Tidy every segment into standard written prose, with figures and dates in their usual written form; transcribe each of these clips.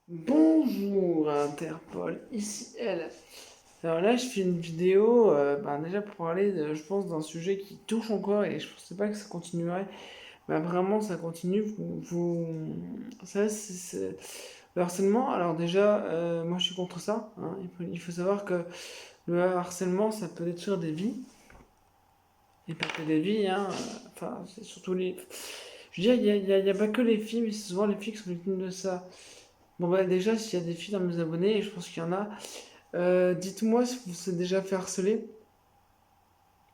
Bonjour Interpol, ici elle. Alors là, je fais une vidéo déjà pour parler, je pense, d'un sujet qui touche encore et je pensais pas que ça continuerait. Bah vraiment, ça continue. Le harcèlement. Alors déjà, moi je suis contre ça, hein. Il faut savoir que le harcèlement, ça peut détruire des vies. Et pas que des vies, hein. Enfin, c'est surtout les. Je veux dire, il y a pas que les filles, mais c'est souvent les filles qui sont victimes de ça. Bon bah déjà, s'il y a des filles dans mes abonnés, et je pense qu'il y en a, dites-moi si vous êtes déjà fait harceler.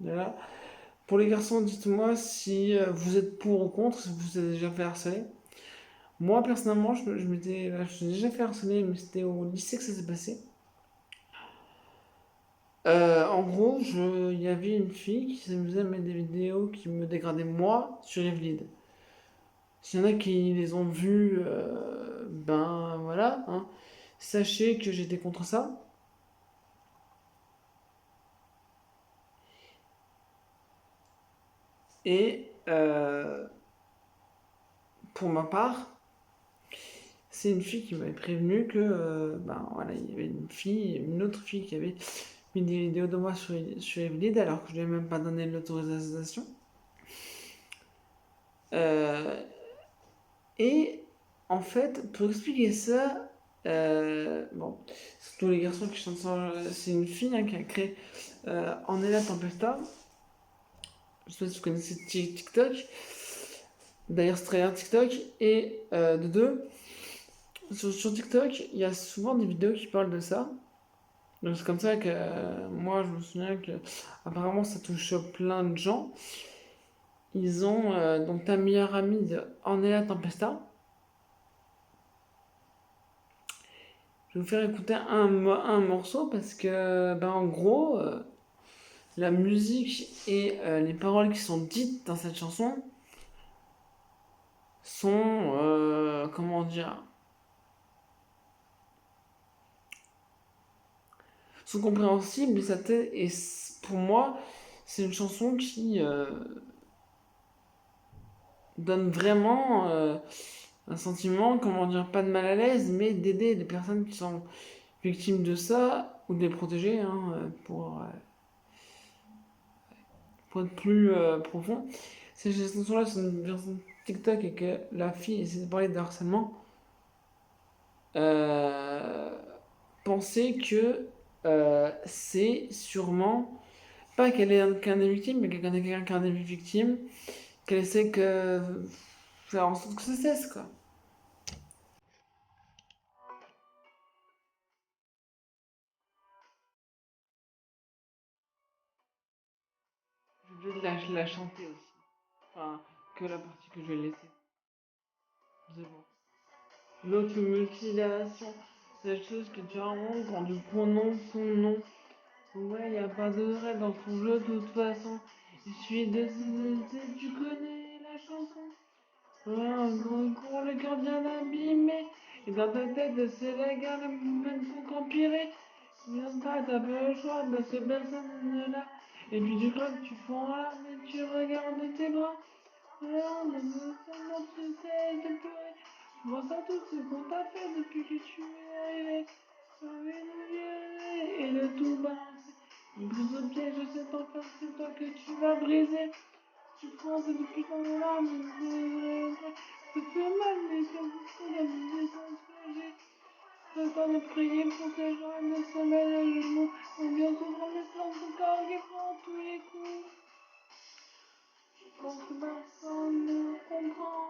Voilà. Pour les garçons, dites-moi si vous êtes pour ou contre, si vous êtes déjà fait harceler. Moi, personnellement, je m'étais déjà fait harceler, mais c'était au lycée que ça s'est passé. En gros, il y avait une fille qui s'amusait à mettre des vidéos qui me dégradaient moi sur Evlid. S'il y en a qui les ont vues, ben voilà, hein. Sachez que j'étais contre ça. Et pour ma part, c'est une fille qui m'avait prévenu que, ben voilà, il y avait une autre fille qui avait mis des vidéos de moi sur Evlid alors que je lui ai même pas donné l'autorisation. Euh, et en fait, pour expliquer ça, bon, c'est tous les garçons qui chantent ça, c'est une fille hein, qui a créé Ornella Tempesta. Je sais pas si vous connaissez TikTok. D'ailleurs, c'est très bien TikTok. Et de deux, sur TikTok, il y a souvent des vidéos qui parlent de ça. Donc c'est comme ça que moi je me souviens que apparemment ça touche plein de gens. Ils ont donc ta meilleure amie de Ornella Tempesta. Je vais vous faire écouter un morceau parce que ben en gros la musique et les paroles qui sont dites dans cette chanson sont comment dire sont compréhensibles et pour moi c'est une chanson qui donne vraiment un sentiment, comment dire, pas de mal à l'aise, mais d'aider les personnes qui sont victimes de ça, ou de les protéger, hein, pour être plus profond. Ces chansons-là sont une version TikTok et que la fille essaie de parler de harcèlement. Euh, Pensez que c'est sûrement pas qu'elle est qu'un des victimes, mais quelqu'un qui en est victime, qu'elle essaie que faire en sorte que ça cesse, quoi. Je vais la chanter aussi. Enfin, que la partie que je vais laisser. C'est bon. L'automutilation, c'est la chose que tu inventes quand tu prononces son nom. Ouais, y a pas de règle dans ton jeu de toute façon. Il suffit tu connais la chanson. Ouais, un gros cours, le cœur bien abîmé. Et dans ta tête, c'est légal, même pour qu'empirer. Bien pas, t'as pas le choix de cette personne-là. Et puis tu crois que tu fonds là, mais tu regardes tes bras. Alors, mais seulement tu sais de pleurer. Je pense à tout ce qu'on t'a fait depuis que tu es arrivé. J'ai envie de violer et de tout balancer. Une prise au piège de cet enfer, c'est toi que tu vas briser. Tu prends depuis ton larmes, ça fait mal, mais comme c'est la vie j'ai. C'est le temps de prier pour que les gens ne se mêlent le genou. Ou bien souvent les flammes de corps qui prend tous les coups. Quand personne ne comprend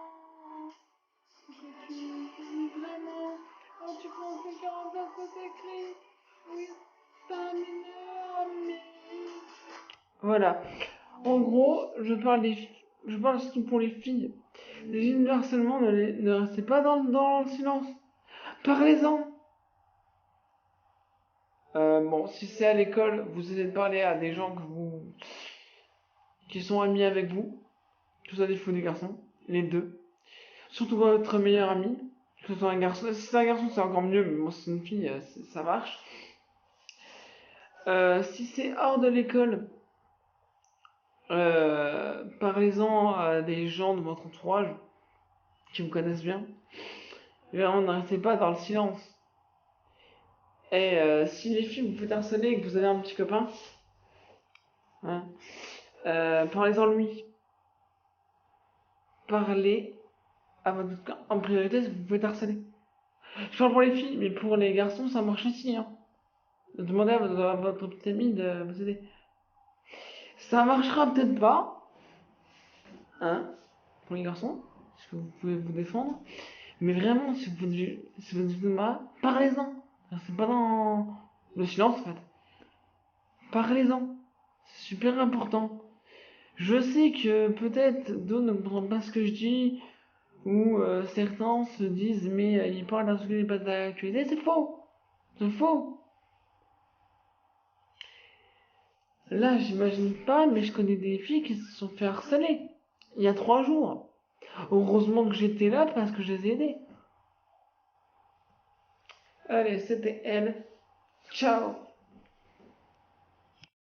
ce que tu dis vraiment, quand tu penses que 40 que t'écris, oui, ta meilleure amie. Voilà. En gros, je parle surtout pour les filles. Les filles de harcèlement, ne restez pas dans le silence. Parlez-en. Bon, si c'est à l'école, vous essayez de parler à des gens qui sont amis avec vous. Tout ça, des filles ou des garçons. Les deux. Surtout votre meilleur ami. Que ce soit un garçon. Si c'est un garçon, c'est encore mieux, mais bon, si c'est une fille, ça marche. Si c'est hors de l'école, parlez-en à des gens de votre entourage qui vous connaissent bien. Et on ne restez pas dans le silence. Et si les filles vous faites harceler et que vous avez un petit copain, hein, parlez-en lui. Parlez à votre copain en priorité si vous faites harceler. Je parle pour les filles, mais pour les garçons, ça marche aussi. Hein. Demandez à votre petit ami de vous aider. Ça marchera peut-être pas, hein, pour les garçons, parce que vous pouvez vous défendre. Mais vraiment, si vous dites mal, parlez-en. C'est pas dans le silence en fait. Parlez-en. C'est super important. Je sais que peut-être d'autres ne comprennent pas ce que je dis, ou certains se disent mais il parle d'un sujet pas d'actualité. C'est faux. C'est faux. Là, j'imagine pas, mais je connais des filles qui se sont fait harceler. Il y a 3 jours. Heureusement que j'étais là parce que je les ai aidées. Allez, c'était elle. Ciao